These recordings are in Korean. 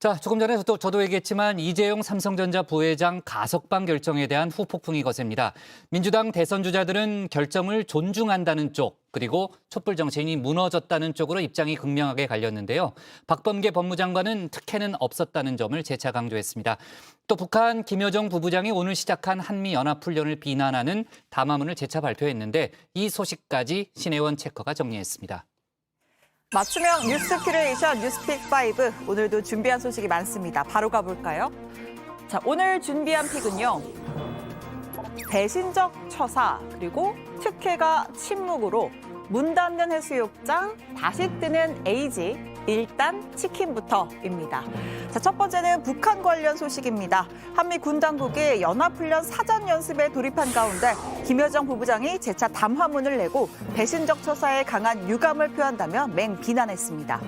자, 조금 전에 저도 얘기했지만 이재용 삼성전자 부회장 가석방 결정에 대한 후폭풍이 거셉니다. 민주당 대선 주자들은 결정을 존중한다는 쪽, 그리고 촛불 정신이 무너졌다는 쪽으로 입장이 극명하게 갈렸는데요. 박범계 법무장관은 특혜는 없었다는 점을 재차 강조했습니다. 또 북한 김여정 부부장이 오늘 시작한 한미연합훈련을 비난하는 담화문을 재차 발표했는데 이 소식까지 신혜원 체커가 정리했습니다. 맞춤형 뉴스 큐레이션 뉴스픽5 오늘도 준비한 소식이 많습니다. 바로 가볼까요? 자, 오늘 준비한 픽은요. 배신적 처사 그리고 특혜가 침묵으로 문 닫는 해수욕장 다시 뜨는 에이지 일단 치킨부터입니다. 자, 첫 번째는 북한 관련 소식입니다. 한미 군 당국이 연합훈련 사전 연습에 돌입한 가운데 김여정 부부장이 재차 담화문을 내고 배신적 처사에 강한 유감을 표한다며 맹비난했습니다.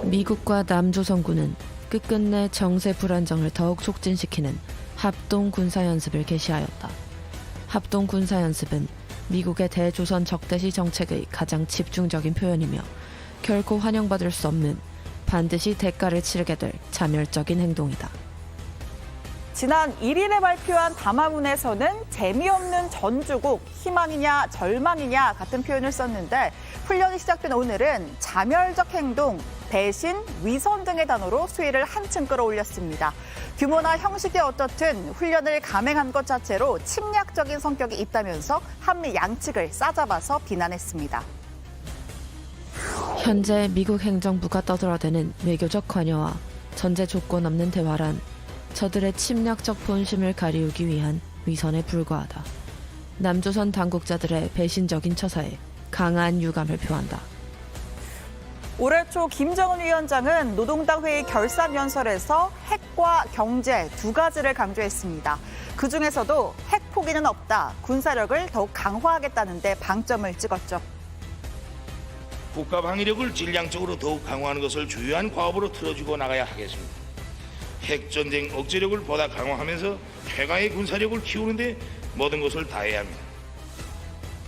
미국과 남조선군은 끝끝내 정세 불안정을 더욱 촉진시키는 합동 군사연습을 개시하였다. 합동 군사연습은 미국의 대조선 적대시 정책의 가장 집중적인 표현이며 결코 환영받을 수 없는 반드시 대가를 치르게 될 자멸적인 행동이다. 지난 1일에 발표한 담화문에서는 재미없는 전주국, 희망이냐 절망이냐 같은 표현을 썼는데 훈련이 시작된 오늘은 자멸적 행동, 배신, 위선 등의 단어로 수위를 한층 끌어올렸습니다. 규모나 형식이 어떻든 훈련을 감행한 것 자체로 침략적인 성격이 있다면서 한미 양측을 싸잡아서 비난했습니다. 현재 미국 행정부가 떠들어대는 외교적 관여와 전제 조건 없는 대화란 저들의 침략적 본심을 가리우기 위한 위선에 불과하다. 남조선 당국자들의 배신적인 처사에 강한 유감을 표한다. 올해 초 김정은 위원장은 노동당 회의 결산연설에서 핵과 경제 두 가지를 강조했습니다. 그중에서도 핵 포기는 없다, 군사력을 더욱 강화하겠다는 데 방점을 찍었죠. 국가 방위력을 질량적으로 더욱 강화하는 것을 주요한 과업으로 틀어주고 나가야 하겠습니다. 핵전쟁 억제력을 보다 강화하면서 최강의 군사력을 키우는 데 모든 것을 다해야 합니다.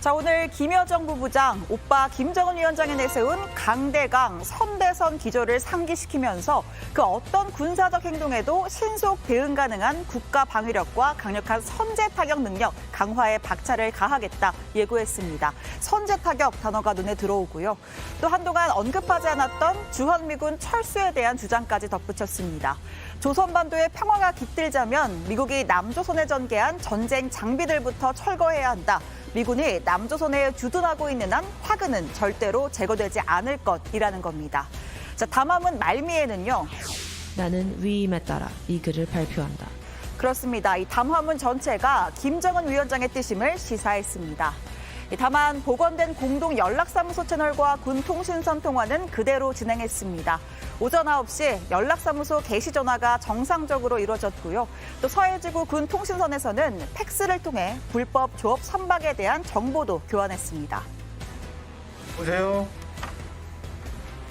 자, 오늘 김여정 부부장, 오빠 김정은 위원장이 내세운 강대강, 선대선 기조를 상기시키면서 그 어떤 군사적 행동에도 신속 대응 가능한 국가 방위력과 강력한 선제 타격 능력 강화에 박차를 가하겠다 예고했습니다. 선제 타격 단어가 눈에 들어오고요. 또 한동안 언급하지 않았던 주한미군 철수에 대한 주장까지 덧붙였습니다. 조선반도의 평화가 깃들자면 미국이 남조선에 전개한 전쟁 장비들부터 철거해야 한다. 미군이 남조선에 주둔하고 있는 한 화근은 절대로 제거되지 않을 것이라는 겁니다. 자, 담화문 말미에는요. 나는 위임에 따라 이 글을 발표한다. 그렇습니다. 이 담화문 전체가 김정은 위원장의 뜻임을 시사했습니다. 다만 복원된 공동 연락사무소 채널과 군 통신선 통화는 그대로 진행했습니다. 오전 9시 연락사무소 개시 전화가 정상적으로 이루어졌고요. 또 서해지구 군 통신선에서는 팩스를 통해 불법 조업 선박에 대한 정보도 교환했습니다. 보세요.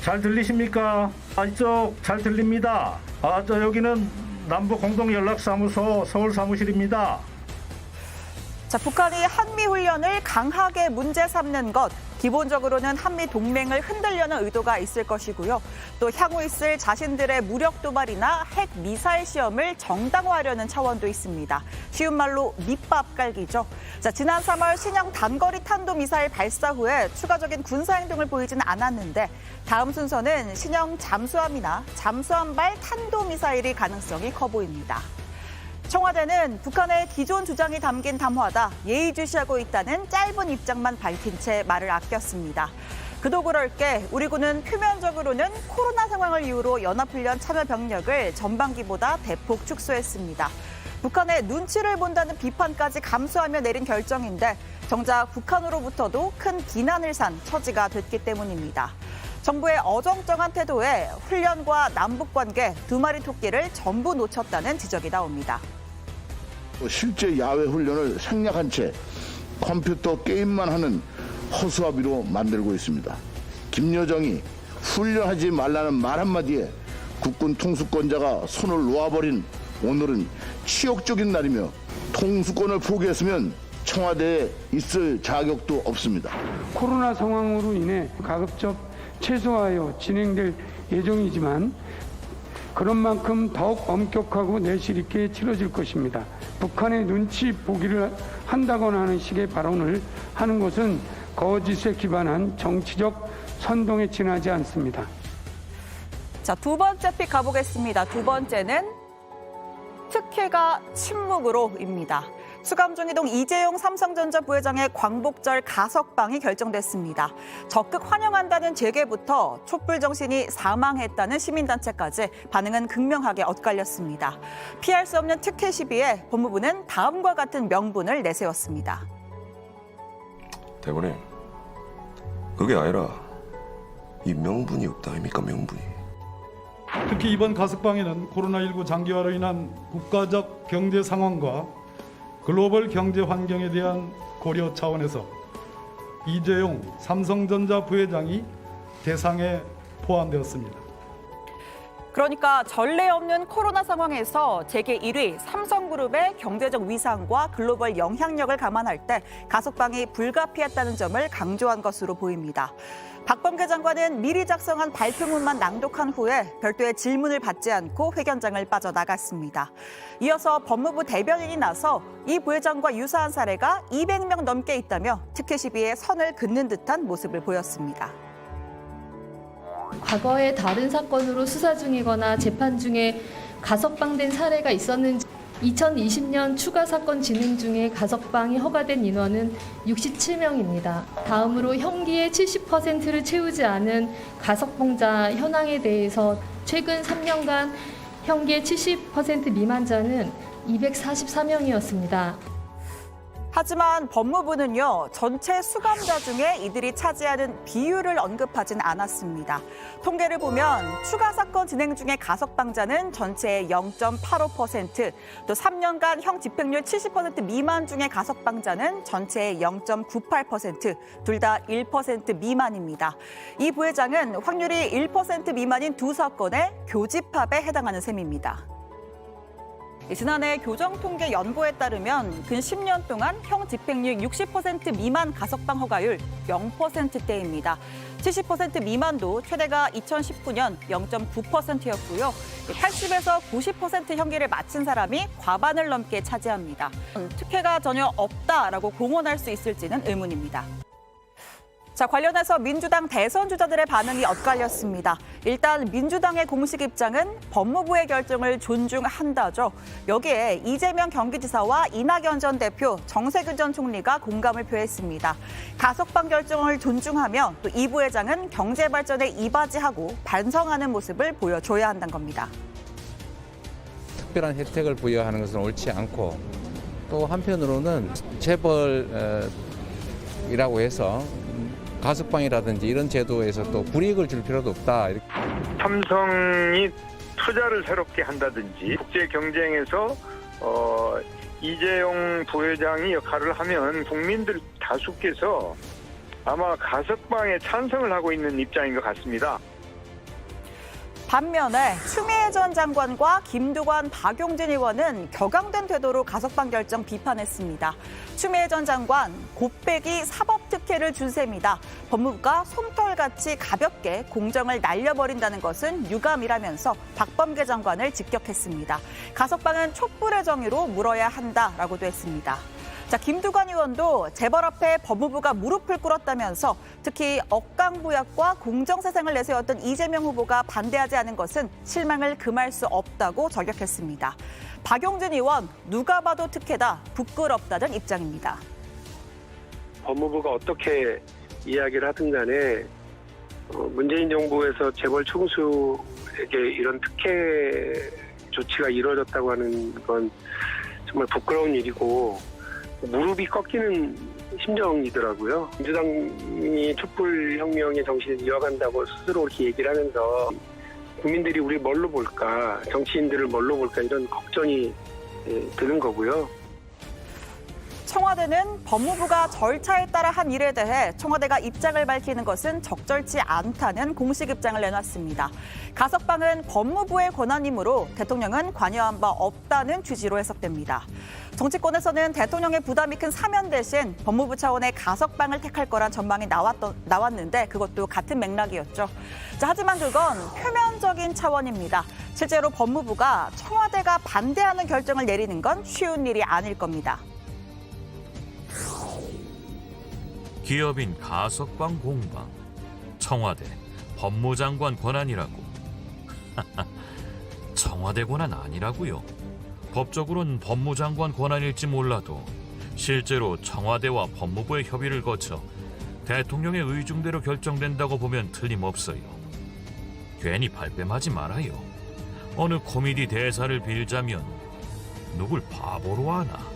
잘 들리십니까? 이쪽 잘 들립니다. 여기는 남부 공동 연락사무소 서울 사무실입니다. 자, 북한이 한미훈련을 강하게 문제 삼는 것, 기본적으로는 한미 동맹을 흔들려는 의도가 있을 것이고요. 또 향후 있을 자신들의 무력 도발이나 핵 미사일 시험을 정당화하려는 차원도 있습니다. 쉬운 말로 밑밥 깔기죠. 자, 지난 3월 신형 단거리 탄도미사일 발사 후에 추가적인 군사행동을 보이지는 않았는데 다음 순서는 신형 잠수함이나 잠수함발 탄도미사일이 가능성이 커 보입니다. 청와대는 북한의 기존 주장이 담긴 담화다 예의주시하고 있다는 짧은 입장만 밝힌 채 말을 아꼈습니다. 그도 그럴 게 우리 군은 표면적으로는 코로나 상황을 이유로 연합훈련 참여 병력을 전반기보다 대폭 축소했습니다. 북한의 눈치를 본다는 비판까지 감수하며 내린 결정인데 정작 북한으로부터도 큰 비난을 산 처지가 됐기 때문입니다. 정부의 어정쩡한 태도에 훈련과 남북관계 두 마리 토끼를 전부 놓쳤다는 지적이 나옵니다. 실제 야외 훈련을 생략한 채 컴퓨터 게임만 하는 허수아비로 만들고 있습니다. 김여정이 훈련하지 말라는 말 한마디에 국군 통수권자가 손을 놓아버린 오늘은 치욕적인 날이며 통수권을 포기했으면 청와대에 있을 자격도 없습니다. 코로나 상황으로 인해 가급적 최소화하여 진행될 예정이지만 그런 만큼 더욱 엄격하고 내실 있게 치러질 것입니다. 북한의 눈치 보기를 한다거나 하는 식의 발언을 하는 것은 거짓에 기반한 정치적 선동에 지나지 않습니다. 자, 두 번째 픽 가보겠습니다. 두 번째는 특혜가 침묵으로입니다. 수감중이동 이재용 삼성전자 부회장의 광복절 가석방이 결정됐습니다. 적극 환영한다는 재계부터 촛불 정신이 사망했다는 시민단체까지 반응은 극명하게 엇갈렸습니다. 피할 수 없는 특혜 시비에 법무부는 다음과 같은 명분을 내세웠습니다. 대본에 그게 아니라 이 명분이 없다 아닙니까, 명분이. 특히 이번 가석방에는 코로나19 장기화로 인한 국가적 경제 상황과 글로벌 경제 환경에 대한 고려 차원에서 이재용 삼성전자 부회장이 대상에 포함되었습니다. 그러니까 전례 없는 코로나 상황에서 재계 1위 삼성그룹의 경제적 위상과 글로벌 영향력을 감안할 때 가석방이 불가피했다는 점을 강조한 것으로 보입니다. 박범계 장관은 미리 작성한 발표문만 낭독한 후에 별도의 질문을 받지 않고 회견장을 빠져나갔습니다. 이어서 법무부 대변인이 나서 이 부회장과 유사한 사례가 200명 넘게 있다며 특혜 시비에 선을 긋는 듯한 모습을 보였습니다. 과거에 다른 사건으로 수사 중이거나 재판 중에 가석방된 사례가 있었는지 2020년 추가 사건 진행 중에 가석방이 허가된 인원은 67명입니다. 다음으로 형기의 70%를 채우지 않은 가석방자 현황에 대해서 최근 3년간 형기의 70% 미만자는 244명이었습니다. 하지만 법무부는요, 전체 수감자 중에 이들이 차지하는 비율을 언급하진 않았습니다. 통계를 보면 추가 사건 진행 중에 가석방자는 전체의 0.85%, 또 3년간 형 집행률 70% 미만 중에 가석방자는 전체의 0.98%, 둘 다 1% 미만입니다. 이 부회장은 확률이 1% 미만인 두 사건의 교집합에 해당하는 셈입니다. 지난해 교정통계연보에 따르면 근 10년 동안 형 집행률 60% 미만 가석방 허가율 0%대입니다. 70% 미만도 최대가 2019년 0.9%였고요. 80에서 90% 형기를 마친 사람이 과반을 넘게 차지합니다. 특혜가 전혀 없다라고 공언할 수 있을지는 의문입니다. 자, 관련해서 민주당 대선 주자들의 반응이 엇갈렸습니다. 일단 민주당의 공식 입장은 법무부의 결정을 존중한다죠. 여기에 이재명 경기지사와 이낙연 전 대표, 정세균 전 총리가 공감을 표했습니다. 가석방 결정을 존중하며 또 이 부회장은 경제 발전에 이바지하고 반성하는 모습을 보여줘야 한다는 겁니다. 특별한 혜택을 부여하는 것은 옳지 않고 또 한편으로는 재벌이라고 해서 가석방이라든지 이런 제도에서 또 불이익을 줄 필요도 없다. 삼성이 투자를 새롭게 한다든지 국제 경쟁에서 이재용 부회장이 역할을 하면 국민들 다수께서 아마 가석방에 찬성을 하고 있는 입장인 것 같습니다. 반면에 추미애 전 장관과 김두관, 박용진 의원은 격앙된 태도로 가석방 결정 비판했습니다. 추미애 전 장관, 곱빼기 사법특혜를 준 셈이다. 법무부가 솜털같이 가볍게 공정을 날려버린다는 것은 유감이라면서 박범계 장관을 직격했습니다. 가석방은 촛불의 정의로 물어야 한다라고도 했습니다. 자, 김두관 의원도 재벌 앞에 법무부가 무릎을 꿇었다면서 특히 억강부약과 공정세상을 내세웠던 이재명 후보가 반대하지 않은 것은 실망을 금할 수 없다고 저격했습니다. 박용진 의원, 누가 봐도 특혜다, 부끄럽다는 입장입니다. 법무부가 어떻게 이야기를 하든 간에 문재인 정부에서 재벌 총수에게 이런 특혜 조치가 이루어졌다고 하는 건 정말 부끄러운 일이고 무릎이 꺾이는 심정이더라고요. 민주당이 촛불혁명의 정신을 이어간다고 스스로 이렇게 얘기를 하면서 국민들이 우리 뭘로 볼까, 정치인들을 뭘로 볼까 이런 걱정이 드는 거고요. 청와대는 법무부가 절차에 따라 한 일에 대해 청와대가 입장을 밝히는 것은 적절치 않다는 공식 입장을 내놨습니다. 가석방은 법무부의 권한이므로 대통령은 관여한 바 없다는 취지로 해석됩니다. 정치권에서는 대통령의 부담이 큰 사면 대신 법무부 차원의 가석방을 택할 거란 전망이 나왔는데 그것도 같은 맥락이었죠. 하지만 그건 표면적인 차원입니다. 실제로 법무부가 청와대가 반대하는 결정을 내리는 건 쉬운 일이 아닐 겁니다. 기업인 가석방 공방, 청와대 법무장관 권한이라고. 청와대 권한 아니라고요? 법적으로는 법무장관 권한일지 몰라도 실제로 청와대와 법무부의 협의를 거쳐 대통령의 의중대로 결정된다고 보면 틀림없어요. 괜히 발뺌하지 말아요. 어느 코미디 대사를 빌자면 누굴 바보로 하나.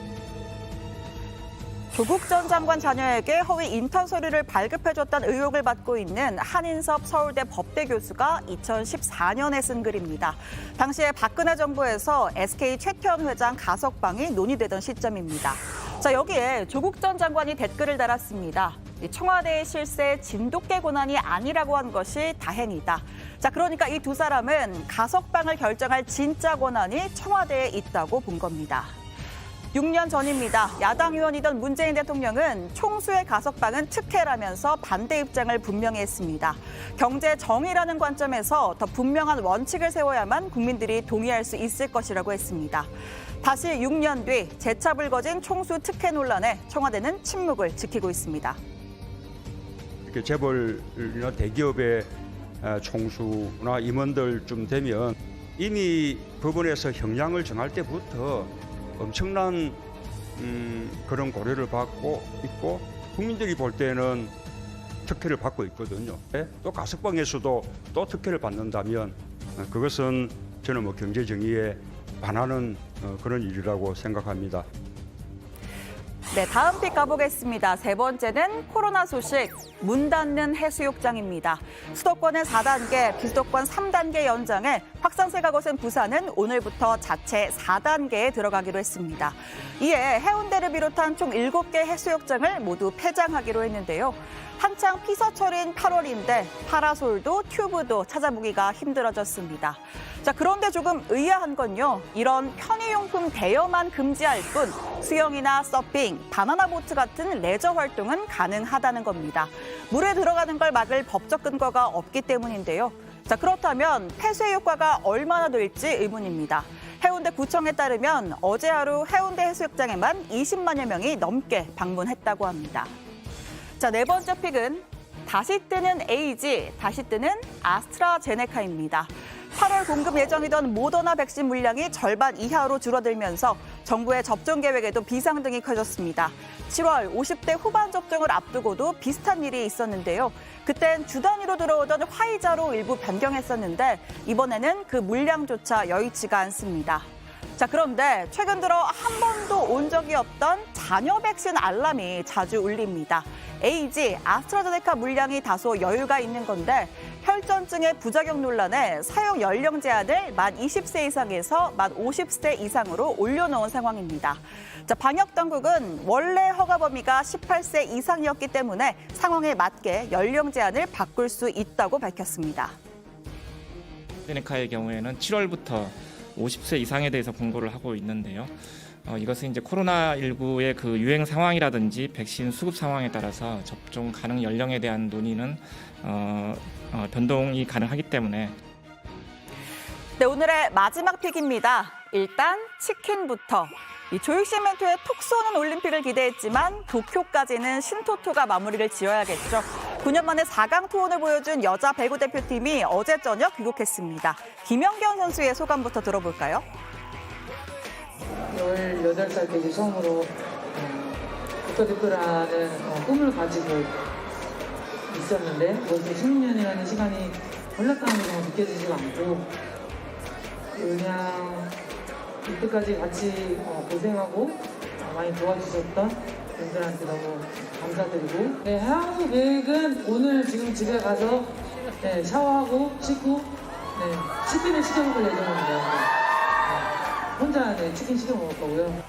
조국 전 장관 자녀에게 허위 인턴 서류를 발급해줬다는 의혹을 받고 있는 한인섭 서울대 법대 교수가 2014년에 쓴 글입니다. 당시에 박근혜 정부에서 SK 최태원 회장 가석방이 논의되던 시점입니다. 여기에 조국 전 장관이 댓글을 달았습니다. 청와대의 실세 진돗개 권한이 아니라고 한 것이 다행이다. 그러니까 이 두 사람은 가석방을 결정할 진짜 권한이 청와대에 있다고 본 겁니다. 6년 전입니다. 야당 의원이던 문재인 대통령은 총수의 가석방은 특혜라면서 반대 입장을 분명히 했습니다. 경제 정의라는 관점에서 더 분명한 원칙을 세워야만 국민들이 동의할 수 있을 것이라고 했습니다. 다시 6년 뒤 재차 불거진 총수 특혜 논란에 청와대는 침묵을 지키고 있습니다. 이렇게 재벌이나 대기업의 총수나 임원들쯤 되면 이미 법원에서 형량을 정할 때부터 엄청난 그런 고려를 받고 있고 국민들이 볼 때는 특혜를 받고 있거든요. 또 가석방에서도 또 특혜를 받는다면 그것은 저는 경제 정의에 반하는 그런 일이라고 생각합니다. 네, 다음 픽 가보겠습니다. 세 번째는 코로나 소식, 문 닫는 해수욕장입니다. 수도권은 4단계, 비수도권 3단계 연장에 확산세가 거센 부산은 오늘부터 자체 4단계에 들어가기로 했습니다. 이에 해운대를 비롯한 총 7개 해수욕장을 모두 폐장하기로 했는데요. 한창 피서철인 8월인데 파라솔도 튜브도 찾아보기가 힘들어졌습니다. 그런데 조금 의아한 건요. 이런 편의용품 대여만 금지할 뿐 수영이나 서핑, 바나나 보트 같은 레저 활동은 가능하다는 겁니다. 물에 들어가는 걸 막을 법적 근거가 없기 때문인데요. 그렇다면 폐쇄 효과가 얼마나 될지 의문입니다. 해운대 구청에 따르면 어제 하루 해운대 해수욕장에만 20만여 명이 넘게 방문했다고 합니다. 네 번째 픽은 다시 뜨는 에이지, 다시 뜨는 아스트라제네카입니다. 8월 공급 예정이던 모더나 백신 물량이 절반 이하로 줄어들면서 정부의 접종 계획에도 비상등이 켜졌습니다. 7월 50대 후반 접종을 앞두고도 비슷한 일이 있었는데요. 그땐 주 단위로 들어오던 화이자로 일부 변경했었는데 이번에는 그 물량조차 여의치가 않습니다. 그런데 최근 들어 한 번도 온 적이 없던 잔여 백신 알람이 자주 울립니다. 에이지, 아스트라제네카 물량이 다소 여유가 있는 건데 혈전증의 부작용 논란에 사용 연령 제한을 만 20세 이상에서 만 50세 이상으로 올려놓은 상황입니다. 방역 당국은 원래 허가 범위가 18세 이상이었기 때문에 상황에 맞게 연령 제한을 바꿀 수 있다고 밝혔습니다. 아스트라제네카의 경우에는 7월부터 50세 이상에 대해서 공고를 하고 있는데요. 이것은 이제 코로나19의 그 유행 상황이라든지 백신 수급 상황에 따라서 접종 가능 연령에 대한 논의는 변동이 가능하기 때문에. 네, 오늘의 마지막 픽입니다. 일단 치킨부터. 이 조육시멘토의 톡 쏘는 올림픽을 기대했지만 도쿄까지는 신토토가 마무리를 지어야겠죠. 9년 만에 4강 투혼을 보여준 여자 배구 대표팀이 어제 저녁 귀국했습니다. 김연경 선수의 소감부터 들어볼까요? 18살 때 처음으로 국가대표라는 꿈을 가지고 있었는데 벌써 16년이라는 시간이 흘렀다는 게 느껴지지가 않고 그냥 이때까지 같이 고생하고 많이 도와주셨던 분들한테 너무 감사드리고 네, 향후 계획은 오늘 지금 집에 가서 샤워하고 씻고 치킨을 시켜 먹을 예정입니다. 혼자 치킨 시켜 먹을 거고요.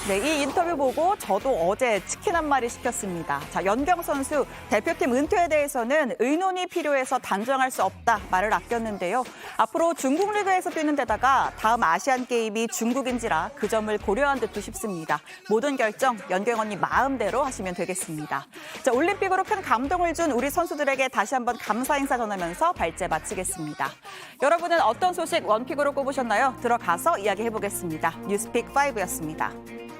네, 이 인터뷰 보고 저도 어제 치킨 한 마리 시켰습니다. 자, 연경 선수 대표팀 은퇴에 대해서는 의논이 필요해서 단정할 수 없다 말을 아꼈는데요. 앞으로 중국 리그에서 뛰는 데다가 다음 아시안 게임이 중국인지라 그 점을 고려한 듯도 싶습니다. 모든 결정 연경 언니 마음대로 하시면 되겠습니다. 자, 올림픽으로 큰 감동을 준 우리 선수들에게 다시 한번 감사 인사 전하면서 발제 마치겠습니다. 여러분은 어떤 소식 원픽으로 꼽으셨나요? 들어가서 이야기해보겠습니다. 뉴스픽 5였습니다.